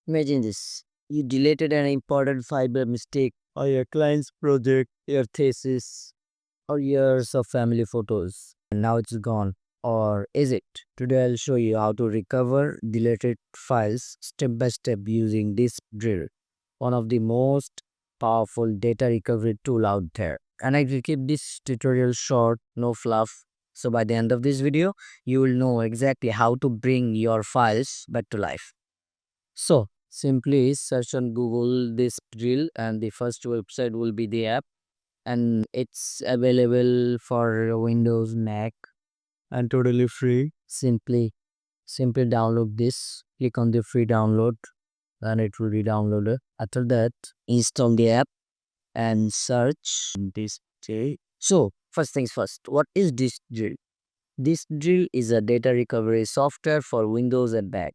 Imagine this. You deleted an important file by mistake, or your client's project, your thesis, or years of family photos, and now it's gone. Or is it? Today I'll show you how to recover deleted files step by step using this drill, one of the most powerful data recovery tool out there. And I will keep this tutorial short, no fluff. So by the end of this video, you will know exactly how to bring your files back to life. So simply search on Google this drill and the first website will be the app, and it's available for Windows, Mac, and totally free. Simply download this, click on the free download and it will be downloaded. After that, install the app and search this drill. So first things first, what is this drill? This drill is a data recovery software for Windows and Mac.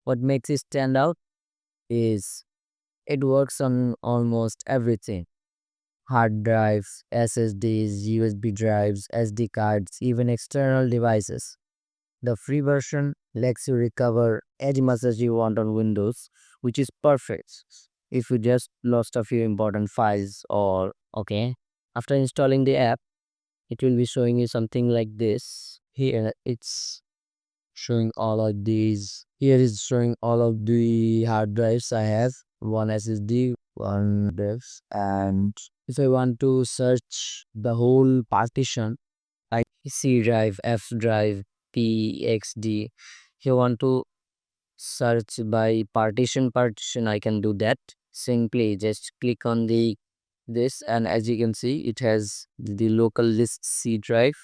What makes it stand out is it works on almost everything: hard drives, SSDs, USB drives, SD cards, even external devices. The free version lets you recover as much as you want on Windows, which is perfect if you just lost a few important files or okay. After installing the app, it will be showing you something like this. Here it's showing all of these. Here is showing all of the hard drives I have. One SSD, one drives, and if I want to search the whole partition like C drive, F drive, P, X, D, if you want to search by partition, I can do that. Simply just click on the this, and as you can see, it has the local list C drive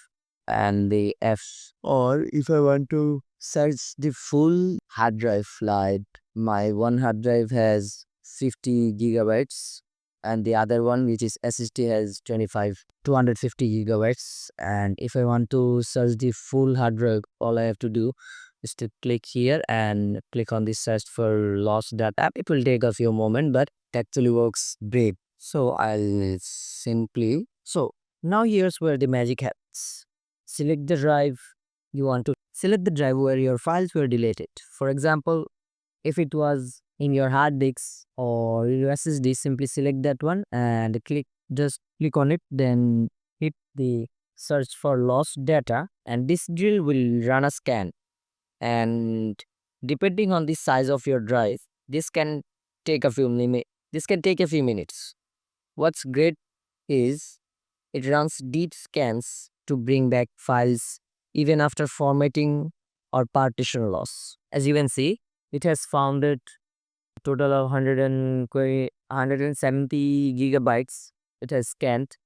and the F. Or if I want to search the full hard drive, like my one hard drive has 50 gigabytes and the other one, which is SSD, has 250 gigabytes. And if I want to search the full hard drive, all I have to do is to click here and click on the search for lost data. It will take a few moments, but it actually works great. So now here's where the magic happens. Select the drive you want to select the drive where your files were deleted. For example, if it was in your hard disk or your SSD, simply select that one and click on it, then hit the search for lost data, and this drill will run a scan. And depending on the size of your drive, take a few this can take a few minutes. What's great is it runs deep scans to bring back files even after formatting or partition loss. As you can see, it has found a total of 170 gigabytes. It has scanned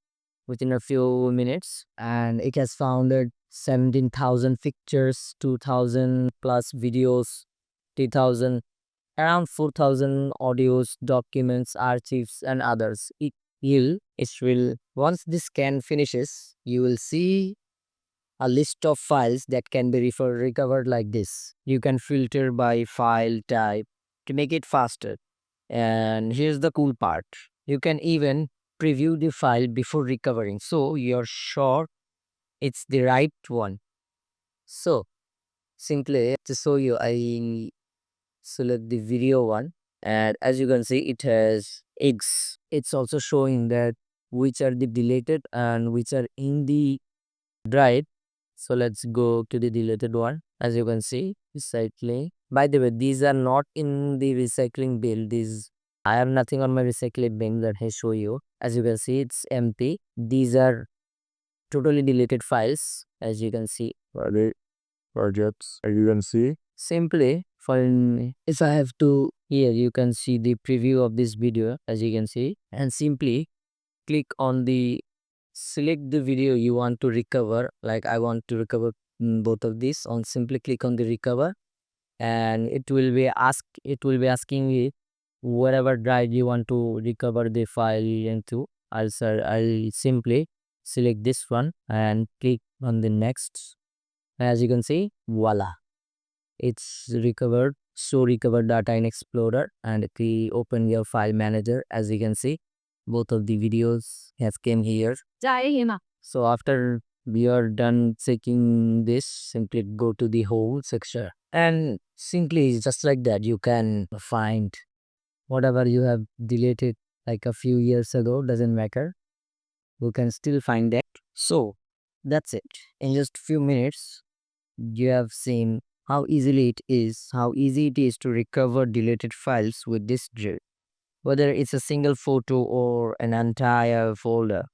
within a few minutes, and it has found 17,000 pictures, 2,000 plus videos, 3,000, around 4,000 audios, documents, archives, and others. Once this scan finishes, you will see a list of files that can be recovered like this. You can filter by file type to make it faster. And here's the cool part. You can even preview the file before recovering, so you're sure it's the right one. So simply to show you, I select the video one, and as you can see, it has X. It's also showing that which are the deleted and which are in the drive. So let's go to the deleted one. As you can see, recycling. By the way, these are not in the recycling bin. I have nothing on my recycling bin that I show you. As you can see, it's empty. These are totally deleted files. As you can see, projects. As you can see, simply if I have to, here you can see the preview of this video. As you can see, and simply click on the select the video you want to recover. Like I want to recover both of these. On simply click on the recover, and it will be asking me whatever drive you want to recover the file into. I'll simply select this one and click on the next. As you can see, voila, it's recovered. So recover data in Explorer, and open your file manager. As you can see, both of the videos have came here. So after we are done checking this, simply go to the whole section and Simply just like that, you can find whatever you have deleted like a few years ago, doesn't matter. You can still find that. So that's it. In just few minutes, you have seen how easy it is to recover deleted files with this drill. Whether it's a single photo or an entire folder,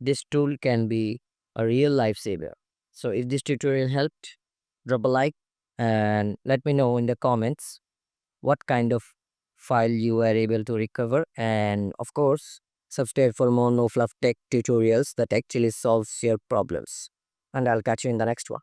this tool can be a real lifesaver. So if this tutorial helped, drop a like and let me know in the comments what kind of file you were able to recover. And of course, subscribe for more no fluff tech tutorials that actually solves your problems. And I'll catch you in the next one.